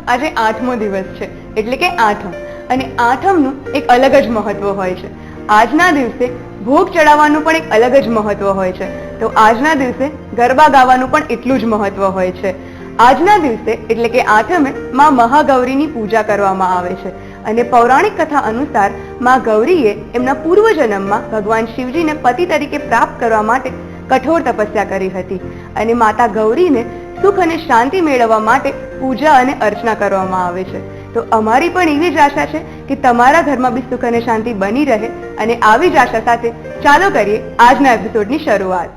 આજે 8મો દિવસ છે, એટલે કે આઠમ. અને આઠમનું એક અલગ જ મહત્વ હોય છે. આજના દિવસે ભોગ ચડાવવાનું પણ એક અલગ જ મહત્વ હોય છે. તો આજના દિવસે ગરબા ગાવાનું પણ એટલું જ મહત્વ હોય છે. આજના દિવસે એટલે કે આઠમે માં મહાગૌરીની પૂજા કરવામાં આવે છે. અને પૌરાણિક કથા અનુસાર માં ગૌરીએ એમના પૂર્વજન્મમાં ભગવાન શિવજીને પતિ તરીકે પ્રાપ્ત કરવા માટે કઠોર તપસ્યા કરી હતી. અને માતા ગૌરીને સુખ અને શાંતિ મેળવવા માટે પૂજા અને અર્ચના કરવામાં આવે છે. તો અમારી પણ એવી જ આશા છે કે તમારા ઘરમાં બી સુખ અને શાંતિ બની રહે. અને આવી જ આશા સાથે ચાલો કરીએ આજના એપિસોડની શરૂઆત.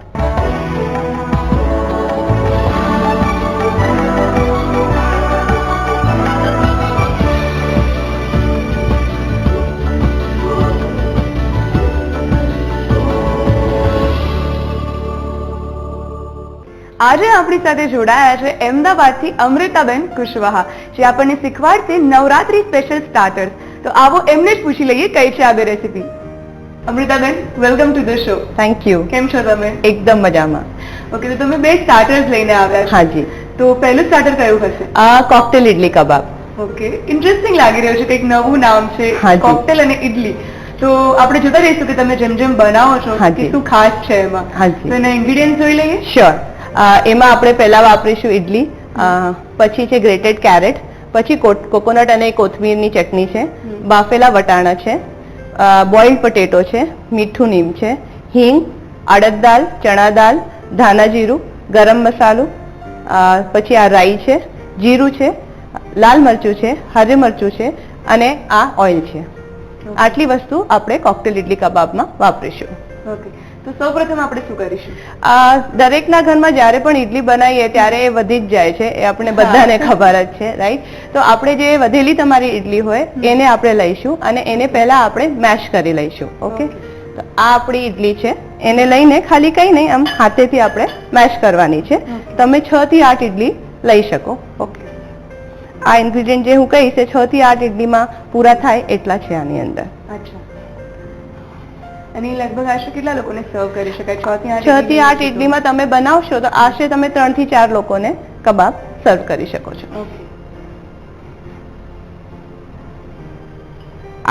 આજે આપણી સાથે જોડાયા છે અમદાવાદથી અમૃતાબેન કુશવાહા, જે આપણને શીખવાડશે નવરાત્રી સ્પેશિયલ સ્ટાર્ટર્સ. તો આવો એમને જ પૂછી લઈએ કઈ છે આ બે રેસીપી. Amrutaben, welcome to the show. Thank you. કેમ છો તમે? એકદમ મજામાં. ઓકે, તો તમે બે સ્ટાર્ટર્સ લઈને આવ્યા છો. હાજી. તો પહેલું સ્ટાર્ટર કયું હશે? કોકટેલ ઇડલી કબાબ. ઓકે, ઇન્ટરેસ્ટિંગ લાગી રહ્યું છે, કંઈક નવું નામ છે, કોકટેલ અને ઇડલી. તો આપણે જોતા રહીશું કે તમે જેમ જેમ બનાવો છો કે શું ખાસ છે એમાં. તો એના ઇન્ગ્રેડિયન્ટ જોઈ લઈએ. શ્યોર. એમાં આપણે પહેલા વાપરીશું ઇડલી, પછી છે ગ્રેટેડ કેરેટ, પછી કોકોનટ અને કોથમીરની ચટણી છે, બાફેલા વટાણા છે, બોઇલ્ડ પટેટો છે, મીઠું નીમ છે, હિંગ, અડદ દાળ, ચણા દાળ, ધાણા જીરું, ગરમ મસાલો, પછી આ રાઈ છે, જીરું છે, લાલ મરચું છે, હરે મરચું છે અને આ ઓઇલ છે. આટલી વસ્તુ આપણે કોકટેલ ઇડલી કબાબમાં વાપરીશું. ઓકે, તો સૌપ્રથમ આપણે શું કરીશું? દરેકના ઘરમાં જ્યારે પણ ઇડલી બનાવીએ ત્યારે એ વધી જ જાય છે, એ આપણે બધાને ખબર જ છે, રાઈટ? તો આપણે જે વધેલી તમારી ઇડલી હોય એને આપણે લઈશું અને એને પહેલા આપણે મેશ કરી લઈશું. ઓકે, તો આ આપણી ઇડલી છે, એને લઈને ખાલી કઈ નહીં, આમ હાથેથી આપણે મેશ કરવાની છે. તમે 6 થી 8 ઇડલી લઈ શકો. ઓકે, આ ઇન્ગ્રેડિયન્ટ જે હું કહીશ એ 6 થી 8 ઇડલીમાં પૂરા થાય એટલા છે આની અંદર. અચ્છા, અને લગભગ આશરે કેટલા લોકોને સર્વ કરી શકાય? 6 થી 8 ઇડલીમાં તમે બનાવશો તો આશરે તમે 3 થી 4 લોકોને કબાબ સર્વ કરી શકો છો.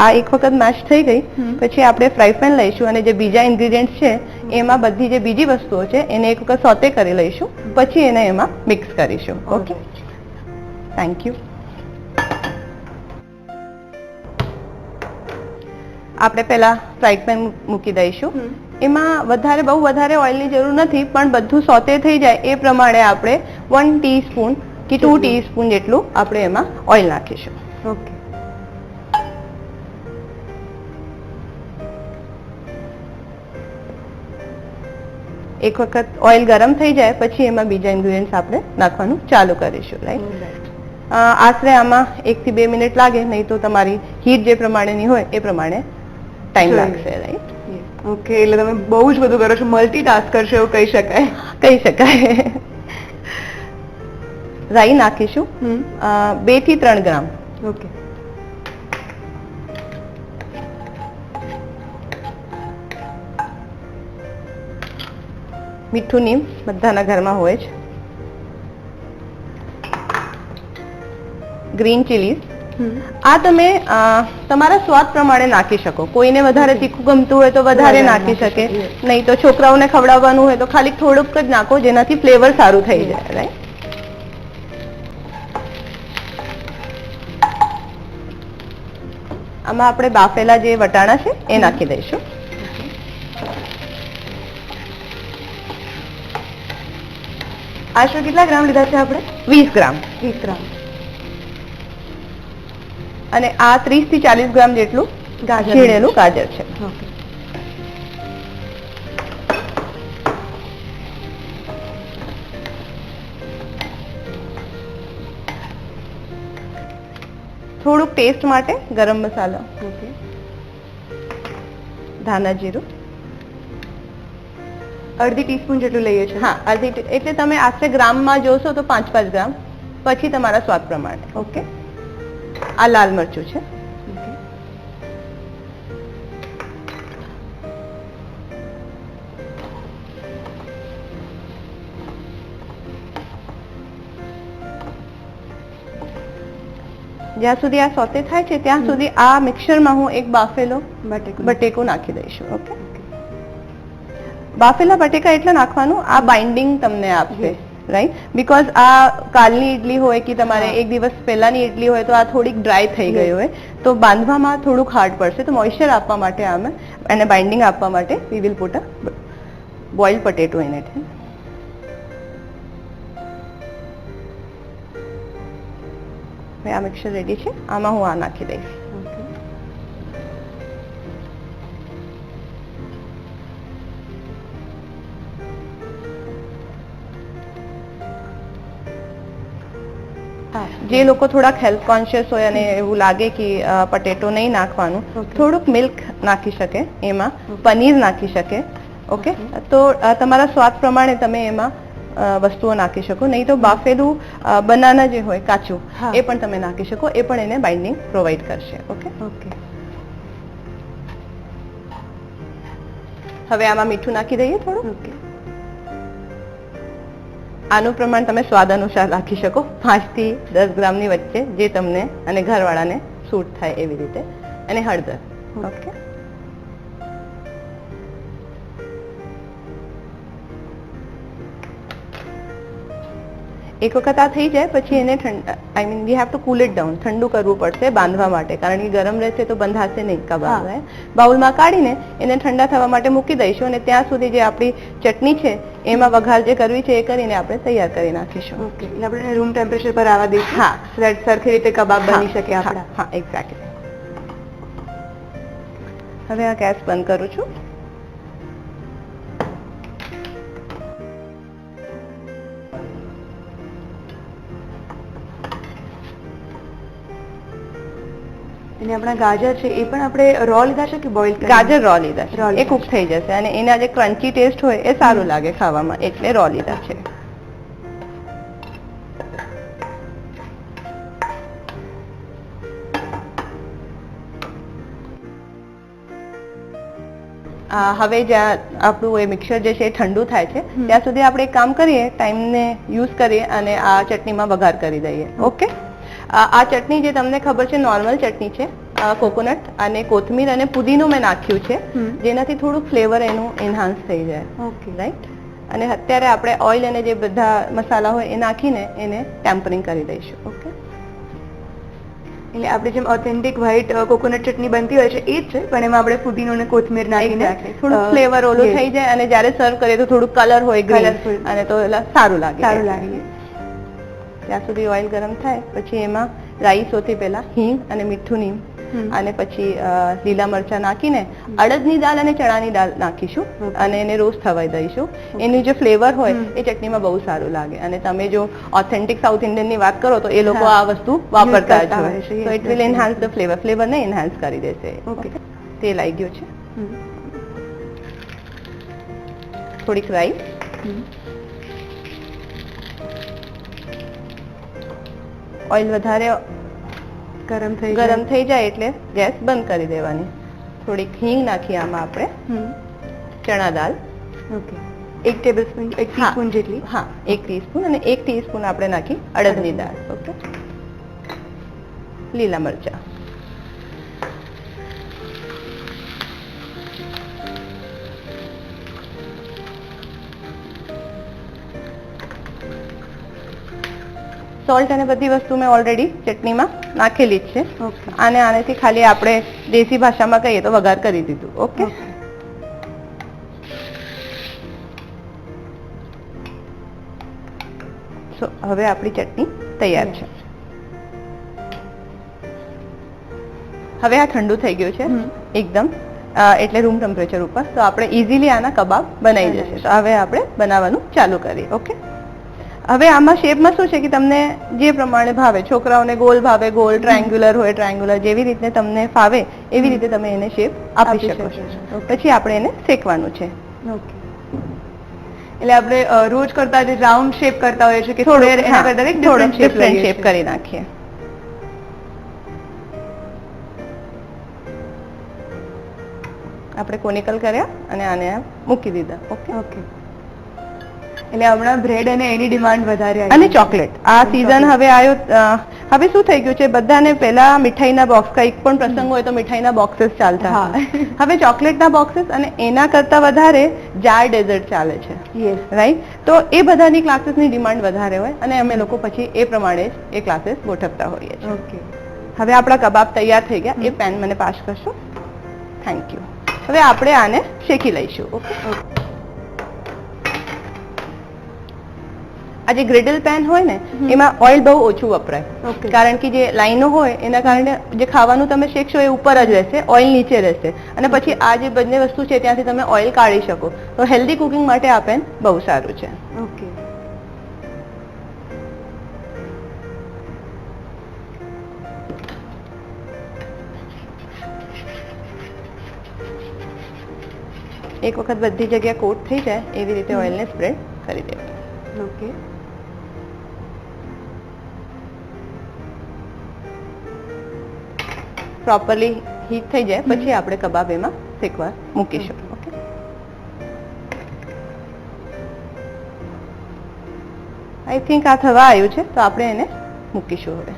આ એક વખત મેશ થઈ ગઈ પછી આપણે ફ્રાય પેન લઈશું અને જે બીજા ઇન્ગ્રેડિયન્ટ છે એમાં બધી જે બીજી વસ્તુઓ છે એને એક વખત સોતે કરી લઈશું, પછી એને એમાં મિક્સ કરીશું. Okay, thank you. આપણે પહેલા ફ્રાઈડ પેન મૂકી દઈશું. એમાં બહુ વધારે ઓઇલની જરૂર નથી, પણ બધું સોતે થઈ જાય એ પ્રમાણે આપણે 1 ટીસ્પૂન કે 2 ટીસ્પૂન જેટલું આપણે એમાં ઓઇલ નાખીશું. ઓકે, એક વખત ઓઇલ ગરમ થઈ જાય પછી એમાં બીજા ઇન્ગ્રેડિયન્ટ્સ આપણે નાખવાનું ચાલુ કરીશું. રાઈટ? આશરે આમાં 1 થી 2 મિનિટ લાગે, નહીં તો તમારી હીટ જે પ્રમાણેની હોય એ પ્રમાણે ટાઈમ લાગશે. રાઈટ? ઓકે, એટલે તમે બહુ જ બધું કરો છો, મલ્ટીટાસ્કર છો એવું કહી શકાય. કહી શકાય. રાઈ નાખીશું 2 થી 3 ગ્રામ. ઓકે, મીઠું નીમ બધાના ઘરમાં હોય છે, ગ્રીન ચીલીઝ આ તમે તમારા સ્વાદ પ્રમાણે નાખી શકો. કોઈને વધારે તીખું ગમતું હોય તો વધારે નાખી શકે, નહીં તો છોકરાઓને ખવડાવવાનું હોય તો ખાલી થોડુંક જ નાખો, જેનાથી ફ્લેવર સારું થઈ જાય. રાઈટ? આમાં આપણે બાફેલા જે વટાણા છે એ નાખી દઈશું. આશરે કેટલા ગ્રામ લીધા છે આપણે? 20 ગ્રામ. 20 ગ્રામ. અને આ 30 થી 40 ગ્રામ જેટલું છીણેલું ગાજર છે. થોડુંક ટેસ્ટ માટે ગરમ મસાલો, ધાણા જીરું અડધી ટીસ્પૂન જેટલું લઈએ છીએ. હા, અડધી, એટલે તમે આશરે ગ્રામમાં જોશો તો 5-5 ગ્રામ, પછી તમારા સ્વાદ પ્રમાણે. ઓકે, આ લાલ મરચું છે. જ્યાં સુધી આ સોતે થાય છે ત્યાં સુધી આ મિક્સરમાં હું એક બાફેલો બટેકું બટેકું નાખી દઈશું. ઓકે, બાફેલા બટેકા એટલે નાખવાનું આ બાઇન્ડિંગ તમને આપશે, રાઈટ? બીકોઝ આ કાલની ઇડલી હોય કે તમારે એક દિવસ પહેલાની ઇડલી હોય તો આ થોડીક ડ્રાય થઈ ગઈ હોય તો બાંધવામાં થોડુંક હાર્ડ પડશે. તો મોઇશ્ચર આપવા માટે અમે એને બાઇન્ડિંગ આપવા માટે વી will put a boiled potato in it. હવે આ મિક્સર રેડી છે, આમાં હું આ નાખી દઈશ. જે લોકો થોડાક હેલ્થ કોન્શિયસ હોય અને એવું લાગે કે પટેટો નહીં નાખવાનું, થોડુંક મિલ્ક નાખી શકે, એમાં પનીર નાખી શકે. ઓકે, તો તમારા સ્વાદ પ્રમાણે તમે એમાં વસ્તુઓ નાખી શકો. નહીં તો બાફેલું બનાના જે હોય કાચું એ પણ તમે નાખી શકો, એ પણ એને બાઇન્ડિંગ પ્રોવાઈડ કરશે. ઓકે ઓકે, હવે આમાં મીઠું નાખી દઈએ થોડું. ઓકે. આનું પ્રમાણ તમે સ્વાદ અનુસાર રાખી શકો, 5 થી 10 ગ્રામની વચ્ચે, જે તમને અને ઘરવાળાને સૂટ થાય એવી રીતે. અને હળદર. ઓકે, એક વખત આ થઈ જાય પછી એને I mean we have to cool it down, ઠંડુ કરવું પડશે બાંધવા માટે, કારણ કે ગરમ રહેશે તો બંધાશે નહીં કબાબ. બાઉલમાં કાઢીને એને ઠંડા થવા માટે મૂકી દઈશું અને ત્યાં સુધી જે આપણી ચટણી છે એમાં વઘાર જે કરવી છે એ કરીને આપણે તૈયાર કરી નાખીશું. ઓકે, એટલે આપણે રૂમ ટેમ્પરેચર પર આવવા દઈશું. હા, so that સરખી રીતે કબાબ બની શકે આપણા. હા, એક્ઝેક્ટલી. હવે આ ગેસ બંધ કરું છું. અને આપણા ગાજર છે એ પણ આપણે રો લીધા છે કે બોઇલ? ગાજર રો લીધા છે, Raw એ લીધા કુક થઈ જશે અને એના જે ક્રન્ચી ટેસ્ટ હોય એ સારું લાગે ખાવામાં, એટલે રો લીધા છે. હવે જ્યાં આપણું એ મિક્સર જે છે એ ઠંડુ થાય છે ત્યાં સુધી આપણે એક કામ કરીએ, ટાઈમને યુઝ કરીએ અને આ ચટણીમાં વઘાર કરી દઈએ. ઓકે, આ ચટણી જે તમને ખબર છે નોર્મલ ચટણી છે, કોકોનટ અને કોથમીર અને પુદીનો મેં નાખ્યું છે, જેનાથી થોડુંક ફ્લેવર એનું એન્હાન્સ થઈ જાય. Okay, right? અને અત્યારે આપણે ઓઇલ અને જે બધા મસાલા હોય એ નાખીને એને ટેમ્પરિંગ કરી દઈશું. ઓકે, એટલે આપણે જેમ ઓથેન્ટિક વ્હાઈટ કોકોનટ ચટણી બનતી હોય છે એ જ છે, પણ એમાં આપણે ફુદીનો અને કોથમીર નાખીને થોડું ફ્લેવર ઓલું થઈ જાય અને જ્યારે સર્વ કરીએ તો થોડું કલર હોય Colourful. ગ્રીન અને તો સારું લાગે. લાગે. ત્યાં સુધી ઓઇલ ગરમ થાય પછી એમાં રાઈ સૌથી પહેલા હિંગ અને મીઠું નીમ અને પછી લીલા મરચા નાખીને અડદની દાળ અને ચણાની દાળ નાખીશું અને એને રોસ્ટ થવા દઈશું. એનું જે ફ્લેવર હોય એ ચટણીમાં બહુ સારું લાગે. અને તમે જો ઓથેન્ટિક સાઉથ ઇન્ડિયન ની વાત કરો તો એ લોકો આ વસ્તુ વાપરતા જ હોય, તો it will enhance the flavour. Flavour ને એન્હાન્સ કરી દેશે. ઓકે, તેલ આવી ગયું છે, થોડીક રાઈ, ઓઇલ વધારે ગરમ થઈ જાય એટલે ગેસ બંધ કરી દેવાની. થોડીક હિંગ નાખીએ આમાં આપણે, ચણા દાળ. ઓકે, 1 ટેબલસ્પૂન, 1 ટીસ્પૂન જેટલી. હા, 1 ટીસ્પૂન અને 1 ટીસ્પૂન આપણે નાખી અડદની દાળ. ઓકે, લીલા મરચા, સોલ્ટ અને બધી વસ્તુ મેં ઓલરેડી ચટણીમાં નાખેલી જ છે. અને આનેથી ખાલી આપણે દેશી ભાષામાં કહીએ તો વઘાર કરી દીધું. ઓકે, સો હવે આપણી ચટણી તૈયાર છે. હવે આ ઠંડુ થઈ ગયું છે એકદમ, એટલે રૂમ ટેમ્પરેચર ઉપર, તો આપણે ઇઝીલી આના કબાબ બનાવી જશે. તો હવે આપણે બનાવવાનું ચાલુ કરીએ. ઓકે, હવે આમાં શેપમાં શું છે કે તમને જે પ્રમાણે ભાવે, છોકરાઓને ગોલ ભાવે ગોલ, ટ્રાયંગ્યુલર હોય ટ્રાયંગ્યુલર, જેવી રીતે તમને ફાવે એવી રીતે તમે એને શેપ આપી શકો છો. પછી આપણે એને શેકવાનું છે. ઓકે, એટલે આપણે રોજ કરતા જે રાઉન્ડ શેપ કરતા હોઈએ છીએ કે થોડું એના કરતા એક ડિફરન્ટ શેપ કરી નાખીએ. આપણે કોનિકલ કર્યા અને આને મૂકી દીધા. ઓકે, ઓકે, એટલે હમણાં બ્રેડ અને એની ડિમાન્ડ વધારે આવી. અને ચોકલેટ આ સીઝન હવે આવ્યો. હવે શું થઈ ગયું છે, બધાને પહેલા મીઠાઈના બોક્સ, કંઈક પણ પ્રસંગ હોય તો મીઠાઈના બોક્सेस ચાલતા હા. હતા. હવે ચોકલેટના બોક્सेस અને એના કરતા વધારે જાર ડેઝર્ટ ચાલે છે. યસ. રાઈટ. તો એ બધાની ક્લાસીસની ડિમાન્ડ વધારે હોય અને અમે લોકો પછી એ પ્રમાણે જ એ ક્લાસીસ ગોઠવતા હોઈએ છીએ. ઓકે. હવે આપણા કબાબ તૈયાર થઈ ગયા. એ પેન મને પાસ કરશો? Thank you. હવે આપણે આને શેકી લઈશું. ઓકે. આ જે ગ્રિડલ પેન હોય ને એમાં ઓઇલ બહુ ઓછું વપરાય. Okay. કારણ કે જે લાઈનો હોય એના કારણે જે ખાવાનું તમે શેકશો એ ઉપર જ રહેશે, ઓઇલ નીચે રહેશે અને પછી આ જે બંને વસ્તુ છે ત્યાંથી તમે ઓઇલ કાઢી શકો. તો હેલ્ધી કુકિંગ માટે આ પેન બહુ સારું છે. ઓકે. એક વખત બધી જગ્યાએ કોટ થઈ જાય એવી રીતે ઓઇલને સ્પ્રેડ કરી દેવું. ઓકે. પ્રોપરલી હીટ થઈ જાય પછી આપણે કબાબ એમાં શેકવા મૂકીશું. ઓકે. આઈ થિંક આ થવા આવ્યું છે તો આપણે એને મૂકીશું હવે.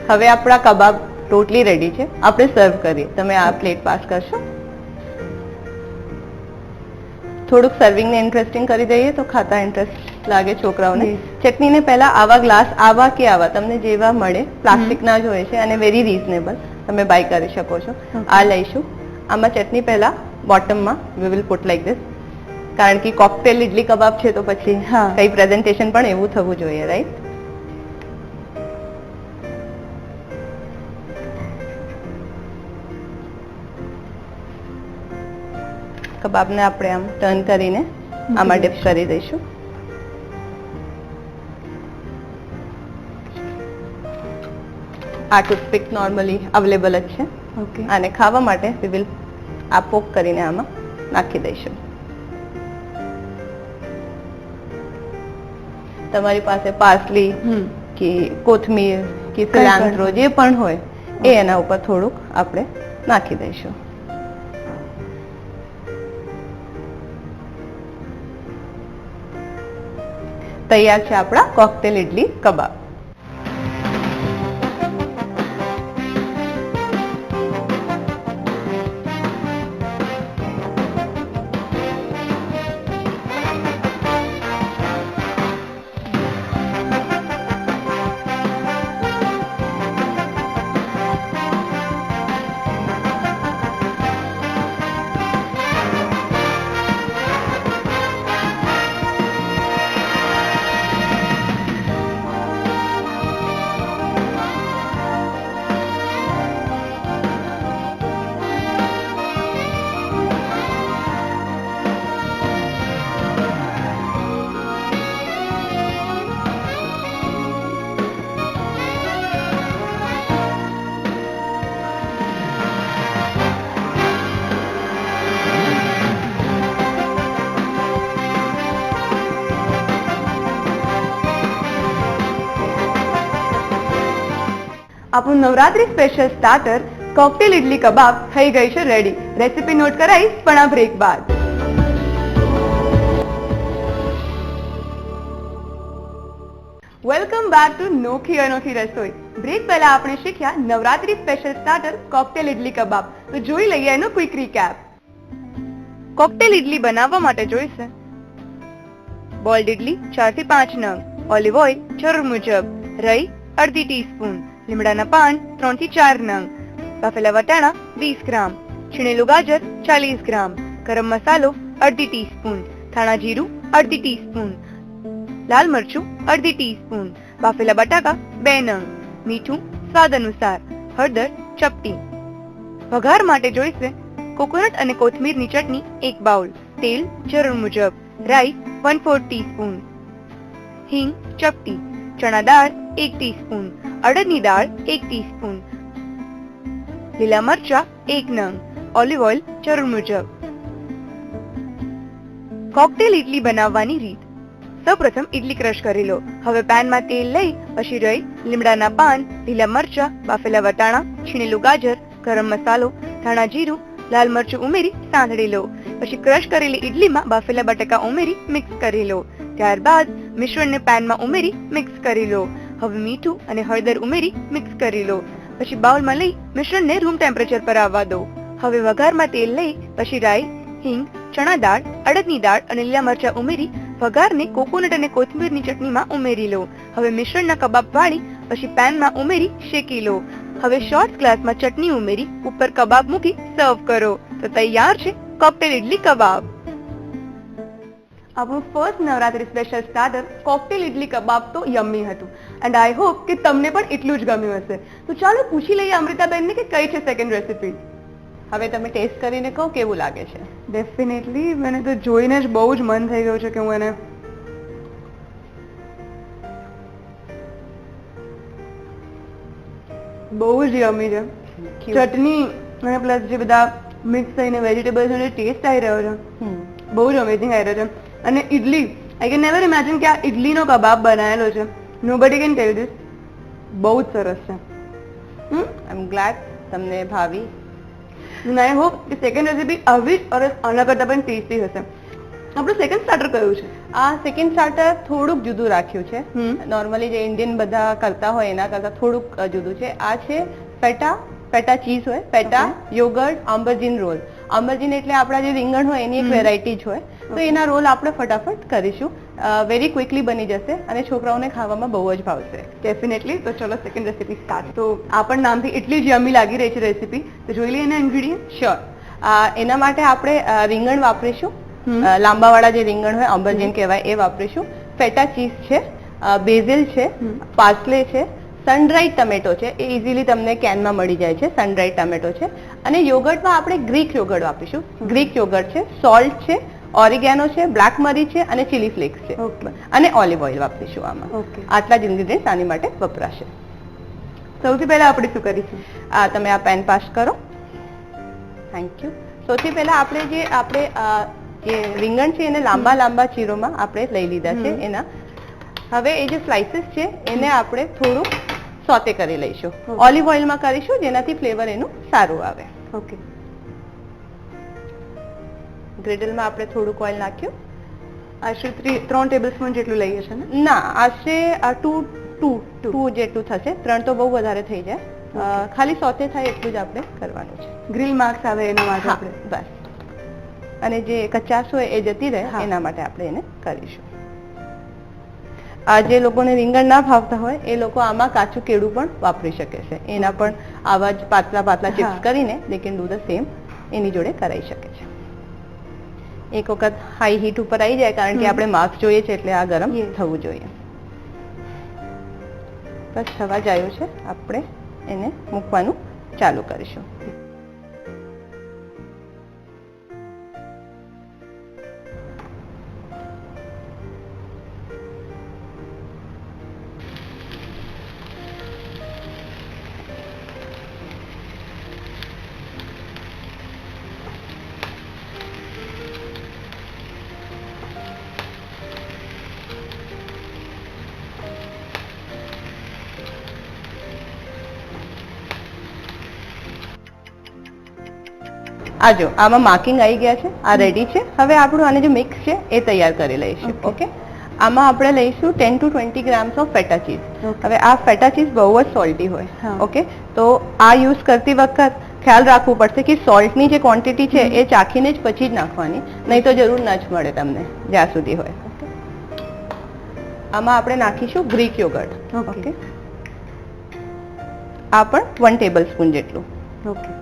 હવે આપણા કબાબ ટોટલી રેડી છે. આપણે સર્વ કરીએ. તમે આ પ્લેટ પાસ કરશો? થોડુંક સર્વિંગને ઇન્ટરેસ્ટિંગ કરી દઈએ તો ખાતા ઇન્ટરેસ્ટ લાગે છોકરાઓને. ચટણીને પહેલા આવા ગ્લાસ, આવા કે આવા તમને જેવા મળે પ્લાસ્ટિકના જ હોય છે અને વેરી રીઝનેબલ, તમે બાય કરી શકો છો. આ લઈશું. આમાં ચટણી પહેલા બોટમમાં we will put like this, કારણ કે કોકટેલ ઇડલી કબાબ છે તો પછી કઈ પ્રેઝન્ટેશન પણ એવું થવું જોઈએ, રાઈટ? કબાબને આપણે આમ ટર્ન કરીને આમાં ડિપ કરી દઈશું. આ ટૂથપીક નોર્મલી અવેલેબલ જ છે. ઓકે. આને ખાવા માટે વી વિલ આ પોક કરીને આમાં નાખી દઈશું. તમારી પાસે પાર્સલી કે કોથમીર કે સિલાન્ટ્રો જે પણ હોય એ એના ઉપર થોડુંક આપણે નાખી દઈશું. તૈયાર છે આપણા કોકટેલ ઇડલી કબાબ. આપણું Navratri special starter cocktail idli kebab થઈ ગઈ છે રેડી. રેસીપી નોટ કરાઈશ પણ આ બ્રેક બાદ. વેલકમ બેક ટુ નોખી અનોખી રસોઈ. બ્રેક પહેલા આપણે શીખ્યા Navratri special starter cocktail idli kebab. તો જોઈ લઈએ એનું ક્વિક રીકેપ. કોકટેલ ઇડલી બનાવવા માટે જોઈશે બોઇલ્ડ ઇડલી 4 થી 5 નંગ, ઓલિવ ઓઇલ જરૂર મુજબ, રઈ અડધી ટીસ્પૂન, લીમડાના પાન 3 થી 4 નંગ, બાફેલા વટાણા 20 ગ્રામ, છીણેલું ગાજર 40 ગ્રામ, ગરમ મસાલો અડધી ટીસ્પૂન, ધાણા જીરું અડધી ટીસ્પૂન, લાલ મરચું અડધી ટીસ્પૂન, બાફેલા બટાકા 2 નંગ, મીઠું સ્વાદ અનુસાર, હળદર ચપટી. વઘાર માટે જોઈશે કોકોનટ અને કોથમીરની ચટણી 1 બાઉલ, તેલ જરૂર મુજબ, રાઈ 1/4 ટીસ્પૂન, હિંગ ચપટી, ચણા દાળ 1 ટીસ્પૂન, અડદની દાળ 1 ટીસ્પૂન, લીલા મરચા 1 નંગ, ઓલિવ ઓઇલ જરૂર મુજબ. કોકટેલ ઇડલી બનાવવાની રીત. સૌપ્રથમ ઇડલી ક્રશ કરી લો. હવે પેનમાં તેલ લઈ પછી રાઈ, લીમડાના પાન, લીલા મરચા, બાફેલા વટાણા, છીણેલું ગાજર, ગરમ મસાલો, ધાણા જીરું, લાલ મરચું ઉમેરી સાંતળી લો. પછી ક્રશ કરેલી ઇડલીમાં બાફેલા બટાકા ઉમેરી મિક્સ કરી લો. ત્યારબાદ મિશ્રણને પેનમાં ઉમેરી મિક્સ કરી લો. હવે મીઠું અને હળદર ઉમેરી મિક્સ કરી લો. પછી બાઉલમાં લઈ મિશ્રણને રૂમ ટેમ્પરેચર પર આવવા દો. હવે વઘારમાં તેલ લઈ પછી રાઈ, હિંગ, ચણા દાળ, અડદની દાળ અને લીલા મરચા ઉમેરી વઘારને કોકોનટ અને કોથમીરની ચટણીમાં ઉમેરી લો. હવે મિશ્રણના કબાબ વાળી પછી પેનમાં ઉમેરી શેકી લો. હવે શોર્ટ ગ્લાસમાં ચટણી ઉમેરી ઉપર કબાબ મૂકી સર્વ કરો. તો તૈયાર છે કોકટેલ ઇડલી કબાબ. આપણું first Navratri special starter cocktail idli kebab તો યમ્મી હતું એન્ડ આઈ હોપ કે તમને પણ એટલું જ ગમ્યું હશે. તો ચાલો પૂછી લઈએ અમૃતાબેનને કે કઈ છે સેકન્ડ રેસિપી. હવે તમે ટેસ્ટ કરીને કહો કેવું લાગે છે. ડેફિનેટલી મને તો જોઈને જ બહુ જ મન થઈ ગયું છે કે હું એને બહુ જ યમ્મી છે. ચટણી અને પ્લસ જે બધા મિક્સ થઈને વેજીટેબલ્સ નો ટેસ્ટ આવી રહ્યો છે બહુ જ અમેઝિંગ આવી રહ્યો છે. અને idli I can never imagine કે આ ઇડલીનો કબાબ બનાવેલો છે. Nobody can tail this. બહુ જ સરસ છે. આઈ એમ ગ્લેડ તમને ભાવી. And I hope કે સેકન્ડ રેસીપી આવી જ અને આના કરતાં પણ ટેસ્ટી હશે. આપણું સેકન્ડ સ્ટાર્ટર કયું છે? આ સેકન્ડ સ્ટાર્ટર થોડુંક જુદું રાખ્યું છે. નોર્મલી જે ઇન્ડિયન બધા કરતા હોય એના કરતા થોડુંક જુદું છે. આ છે ફેટા ચીઝ હોય, ફેટા યોગર્ટ આંબરજીન રોલ. આંબરજીન એટલે આપણા જે રીંગણ હોય એની એક વેરાયટી જ હોય. તો એના રોલ આપણે ફટાફટ કરીશું. વેરી ક્વિકલી બની જશે અને છોકરાઓને ખાવામાં બહુ જ ભાવશે. ડેફિનેટલી. તો ચલો સેકન્ડ રેસીપી સ્ટાર્ટ. તો આ પણ નામથી એટલી જ યમ્મી લાગી રહી છે રેસીપી. તો જોઈ લઈએ એના ઇન્ગ્રેડિયન્ટ. શ્યોર. એના માટે આપણે રીંગણ વાપરીશું. લાંબાવાળા જે રીંગણ હોય આંબરજીન કહેવાય એ વાપરીશું. ફેટા ચીઝ છે, બેઝિલ છે, પાર્સલે છે, સનડ્રાઈડ ટમેટો છે. એ ઇઝીલી તમને કેનમાં મળી જાય છે. સનડ્રાઈડ ટમેટો છે. અને યોગર્ટમાં આપણે ગ્રીક યોગર્ટ વાપરીશું. ગ્રીક યોગર્ટ છે, સોલ્ટ છે, ઓરિગેનો છે, બ્લેક મરી છે અને ચીલી ફ્લેક્સ છે. અને ઓલિવ ઓઇલ વાપરીશું આમાં. આટલા જ ઇન્ગ્રેડિયન્ટ્સ આની માટે વપરાશે. સૌથી પહેલા આપણે શું કરીશું? તમે આ પેન પાસ કરો. Thank you. સૌથી પહેલા આપણે જે રીંગણ છે એને લાંબા ચીરોમાં આપણે લઈ લીધા છે. એના હવે એ જે સ્લાઇસીસ છે એને આપણે થોડું સોતે કરી લઈશું. ઓલિવ ઓઇલમાં કરીશું જેનાથી ફ્લેવર એનું સારું આવે. ઓકે. ગ્રેડલમાં આપણે થોડુંક ઓઇલ નાખ્યું. આશરે 3 ટેબલસ્પૂન જેટલું લઈએ છે ને? ના, આશરે 2 જેટલું થશે. 3 તો બહુ વધારે થઈ જાય. ખાલી સોતે થાય એટલું જ આપણે કરવાનું છે. ગ્રીલ માર્ક્સ આવે એના માટે આપણે બસ. અને જે કચાશ હોય એ જતી રહે એના માટે આપણે એને કરીશું. આ જે લોકોને રીંગણ ના ભાવતા હોય એ લોકો આમાં કાચું કેળું પણ વાપરી શકે છે. એના પણ આવા જ પાતળા ચિપ્સ કરીને they can do the same. એની જોડે કરાઈ શકે છે. એક વખત હાઈ હીટ ઉપર આવી જાય કારણ કે આપણે માર્ક્સ જોઈએ છે એટલે આ ગરમ થવું જોઈએ. બસ થવા જ આવ્યું છે. આપણે એને મૂકવાનું ચાલુ કરીશું. આ જો આમાં માર્કિંગ આવી ગયા છે. આ રેડી છે. હવે આપણું આને જે મિક્સ છે એ તૈયાર કરી લઈશું. ઓકે. આમાં આપણે લઈશું 10 to 20 ગ્રામ્સ ઓફ ફેટા ચીઝ. હવે આ ફેટા ચીઝ બહુ જ સોલ્ટી હોય. ઓકે. તો આ યુઝ કરતી વખત ખ્યાલ રાખવું પડશે કે સોલ્ટની જે ક્વોન્ટિટી છે એ ચાખીને જ પછી જ નાખવાની, નહીં તો જરૂર ન જ મળે તમને જ્યાં સુધી હોય. આમાં આપણે નાખીશું ગ્રીક યોગર્ટ. ઓકે. આ પણ 1 ટેબલ સ્પૂન જેટલું. ઓકે.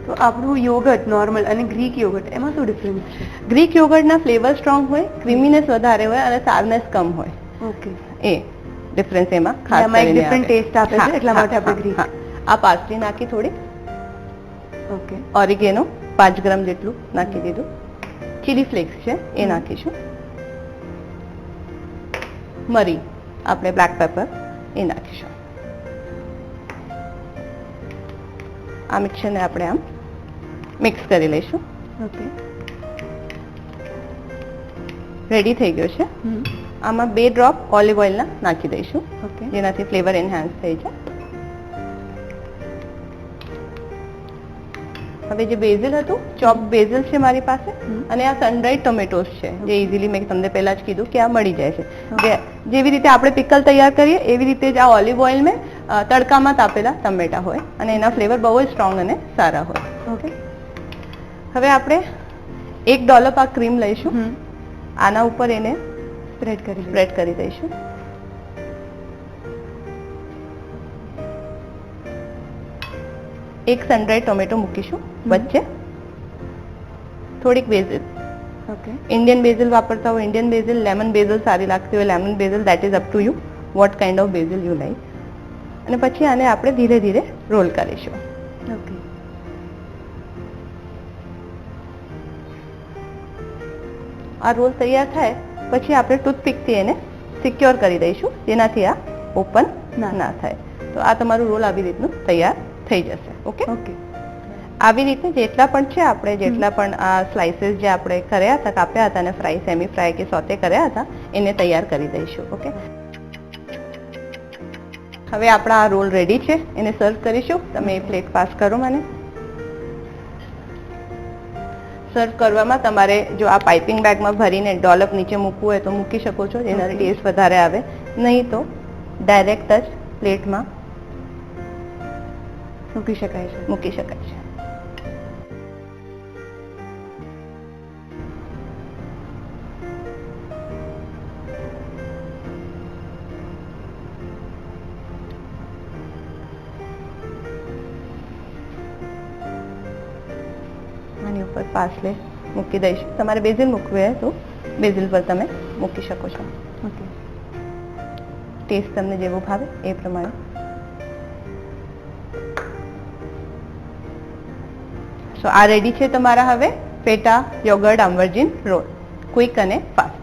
તો આપણું યોગર્ટ નોર્મલ અને ગ્રીક યોગર્ટ એમાં શું ડિફરન્સ છે? ગ્રીક યોગર્ટના ફ્લેવર સ્ટ્રોંગ હોય, ક્રીમીનેસ વધારે હોય અને સારનેસ કમ હોય. ઓકે. એ ડિફરન્સ એમાં ખાસ કરીને એક ડિફરન્ટ ટેસ્ટ આપે છે એટલા માટે આપણે ગ્રીક. આ પાર્સલી નાખી થોડી. ઓકે. ઓરિગેનો 5 ગ્રામ જેટલું નાખી દીધું. ચીલી ફ્લેક્સ છે એ નાખીશું. મરી આપણે બ્લેક પેપર એ નાખીશું. આ મિક્સરને આપણે આમ મિક્સ કરી લઈશું. ઓકે. રેડી થઈ ગયો છે. આમાં 2 ડ્રોપ ઓલિવ ઓઇલના નાખી દઈશું, ઓકે. જેનાથી ફ્લેવર એન્હાન્સ થઈ જાય. હવે જે બેઝિલ હતું, ચોપ બેઝિલ છે મારી પાસે, અને આ સનડ્રાઈડ ટોમેટોસ છે, જે ઇઝીલી મેં તમને પહેલા જ કીધું કે આ મળી જાય છે. જેવી રીતે આપણે પિકલ તૈયાર કરીએ એવી રીતે જ આ ઓલિવ ઓઇલ મેં તડકામાં તાપેલા ટમેટા હોય, અને એના ફ્લેવર બહુ જ સ્ટ્રોંગ અને સારા હોય. ઓકે. હવે આપણે 1 ડોલપ આ ક્રીમ લઈશું, આના ઉપર એને સ્પ્રેડ કરી દઈશું. એક સનડ્રાઈડ ટોમેટો મૂકીશું વચ્ચે. થોડીક બેઝિલ, ઓકે. ઇન્ડિયન બેઝિલ વાપરતા હોય ઇન્ડિયન બેઝિલ, લેમન બેઝિલ સારી લાગતી હોય lemon basil, that is up to you what kind of basil you like. અને પછી આને આપણે ધીરે ધીરે રોલ કરીશું. ઓકે. આ રોલ તૈયાર થાય પછી આપણે ટૂથપીકથી એને સિક્યોર કરી દઈશું, જેનાથી આ ઓપન ના થાય. તો આ તમારું રોલ આવી રીતનું તૈયાર થઈ જશે. ઓકે. ઓકે. આવી રીતે જેટલા પણ છે આપણે જેટલા પણ આ સ્લાઇસીસ જે આપણે કર્યા હતા, કાપ્યા હતા અને ફ્રાય સેમી ફ્રાય કે સોતે કર્યા હતા, એને તૈયાર કરી દઈશું. ઓકે. હવે આપણા આ રોલ રેડી છે, એને સર્વ કરીશું. તમે એ પ્લેટ પાસ કરો મને. સર્વ કરવામાં તમારે જો આ પાઇપિંગ બેગમાં ભરીને ડોલપ નીચે મૂકવું હોય તો મૂકી શકો છો, જેનાથી ટેસ્ટ વધારે આવે. નહીં તો ડાયરેક્ટ જ પ્લેટમાં મૂકી શકાય છે. મૂકી શકાય છે. આની ઉપર પાસલે મૂકી દઈશું. તમારે બેઝિલ મૂકવું હોય તો બેઝિલ પર તમે મૂકી શકો છો. ઓકે. ટેસ્ટ તમને જેવું ભાવે એ પ્રમાણે. સો આ રેડી છે તમારા હવે ફેટા યોગર્ટ આમવર્જિન રોલ, ક્વિક અને ફાસ્ટ.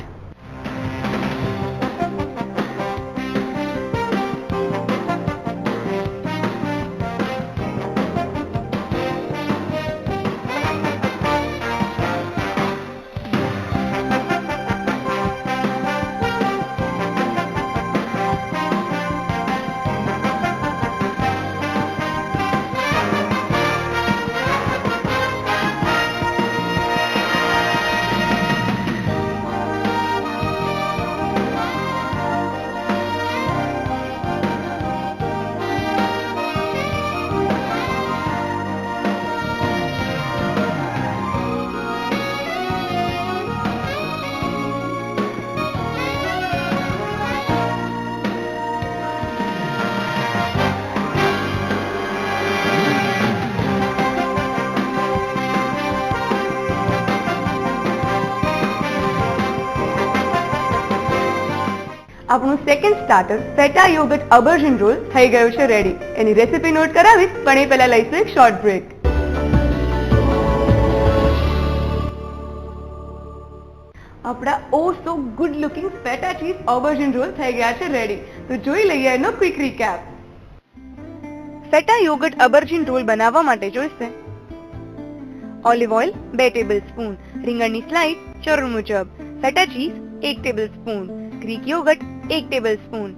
આપણું second starter ફેટા yogurt aubergine role થઈ ગયું છે રેડી. એની રેસીપી નોટ કરાવીશ, પણ એ પહેલા લઈશું એક શોર્ટ બ્રેક. આપણા oh so good looking feta cheese aubergine roll થઈ ગયા છે રેડી. તો જોઈ લઈએ એનો quick recap. Feta yogurt aubergine roll બનાવવા માટે જોઈશે ઓલિવ ઓઇલ 2 ટેબલસ્પૂન, રીંગણની સ્લાઇસ જરૂર મુજબ, feta cheese 1 tablespoon, Greek yogurt 1 tablespoon,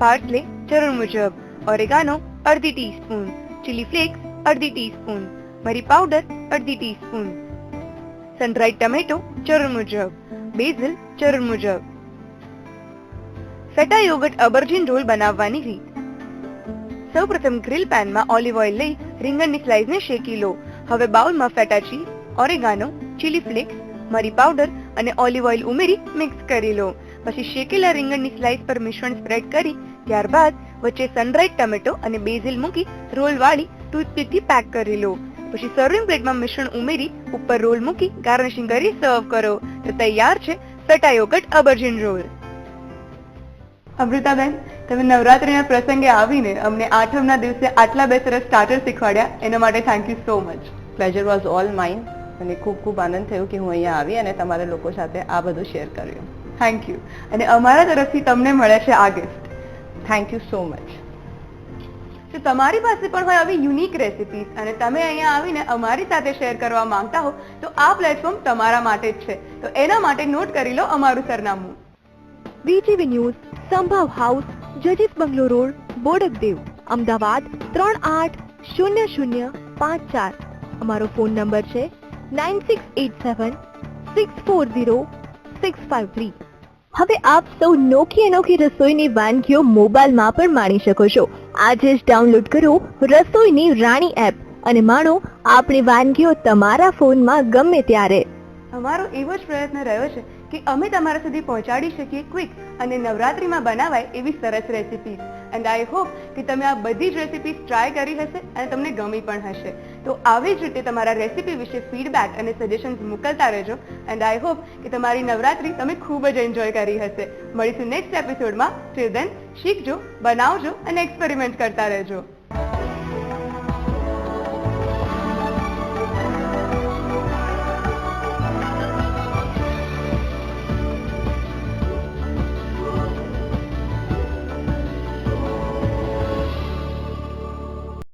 parsley જરૂર મુજબ, ઓરેગાનો અડધી ટીસ્પૂન, ચીલી ફ્લેક્સ અડધી ટીસ્પૂન, મરી પાવડર અડધી ટીસ્પૂન, સનડ્રાઈડ ટમેટો જરૂર મુજબ, બેઝિલ જરૂર મુજબ. ફેટા યોગર્ટ અબર્જિન રોલ બનાવવાની રીત. સૌપ્રથમ ગ્રીલ પેનમાં ઓલિવ ઓઇલ લઈ રીંગણની સ્લાઇસને શેકી લો. હવે બાઉલમાં ફેટા ચીઝ, ઓરેગાનો, ચીલી ફ્લેક્સ, મરી પાવડર અને ઓલિવ ઓઇલ ઉમેરી મિક્સ કરી લો. પછી શેકેલા રીંગણની સ્લાઇસ પર મિશ્રણ સ્પ્રેડ કરી ત્યારબાદ વચ્ચે સનડ્રાઈડ ટમેટો અને બેઝિલ મૂકી રોલ વાળી ટૂથપીકથી પેક કરી લો. પછી સર્વિંગ પ્લેટમાં મિશ્રણ ઉમેરી ઉપર રોલ મૂકી ગાર્નિશિંગ કરી સર્વ કરો. તો તૈયાર છે ફેટા યોગર્ટ અબર્જિન રોલ. અમૃતાબેન, તમે નવરાત્રીના પ્રસંગે આવીને અમને આઠમના દિવસે આટલા બે સરસ સ્ટાર્ટર શીખવાડ્યા, એના માટે thank you so much. Pleasure was all mine. અને ખૂબ ખૂબ આનંદ થયો કે હું અહીંયા આવી અને તમારા લોકો સાથે આ બધું શેર કર્યું. Thank you. અને અમારા તરફથી તમને મળે છે આ gift. Thank you so much. તો તો તમારી પાસે પણ હોય આવી યુનિક રેસિપીઝ અને તમે અહીંયા આવીને અમારી સાથે શેર કરવા માંગતા હો તો આ પ્લેટફોર્મ તમારા માટે જ છે. તો એના માટે નોટ કરી લો અમારું સરનામું. VTV ન્યૂઝ, સંભવ હાઉસ, જજીસ બંગલો રોડ, બોડકદેવ, અમદાવાદ 380054. અમારો ફોન નંબર છે 9687640653. હવે આપ સૌ નોખી અનોખી રસોઈની વાનગીઓ મોબાઈલમાં પણ માણી શકો છો. આજે જ ડાઉનલોડ કરો રસોઈની રાણી એપ અને માણો આપણી વાનગીઓ તમારા ફોનમાં ગમે ત્યારે. અમારો એવો જ પ્રયત્ન રહ્યો છે કે અમે તમારા સુધી પહોંચાડી શકીએ ક્વિક અને નવરાત્રિમાં બનાવાય એવી સરસ રેસિપીઝ. એન્ડ આઈ હોપ કે તમે આ બધી જ રેસિપીઝ ટ્રાય કરી હશે અને તમને ગમી પણ હશે. તો આવી જ રીતે તમારા રેસિપી વિશે ફીડબેક અને સજેશન્સ મોકલતા રહેજો. એન્ડ આઈ હોપ કે તમારી નવરાત્રિ તમે ખૂબ જ એન્જોય કરી હશે. મળીશું નેક્સ્ટ એપિસોડમાં. ટિલ ધેન શીખજો, બનાવજો અને એક્સપેરિમેન્ટ કરતા રહેજો.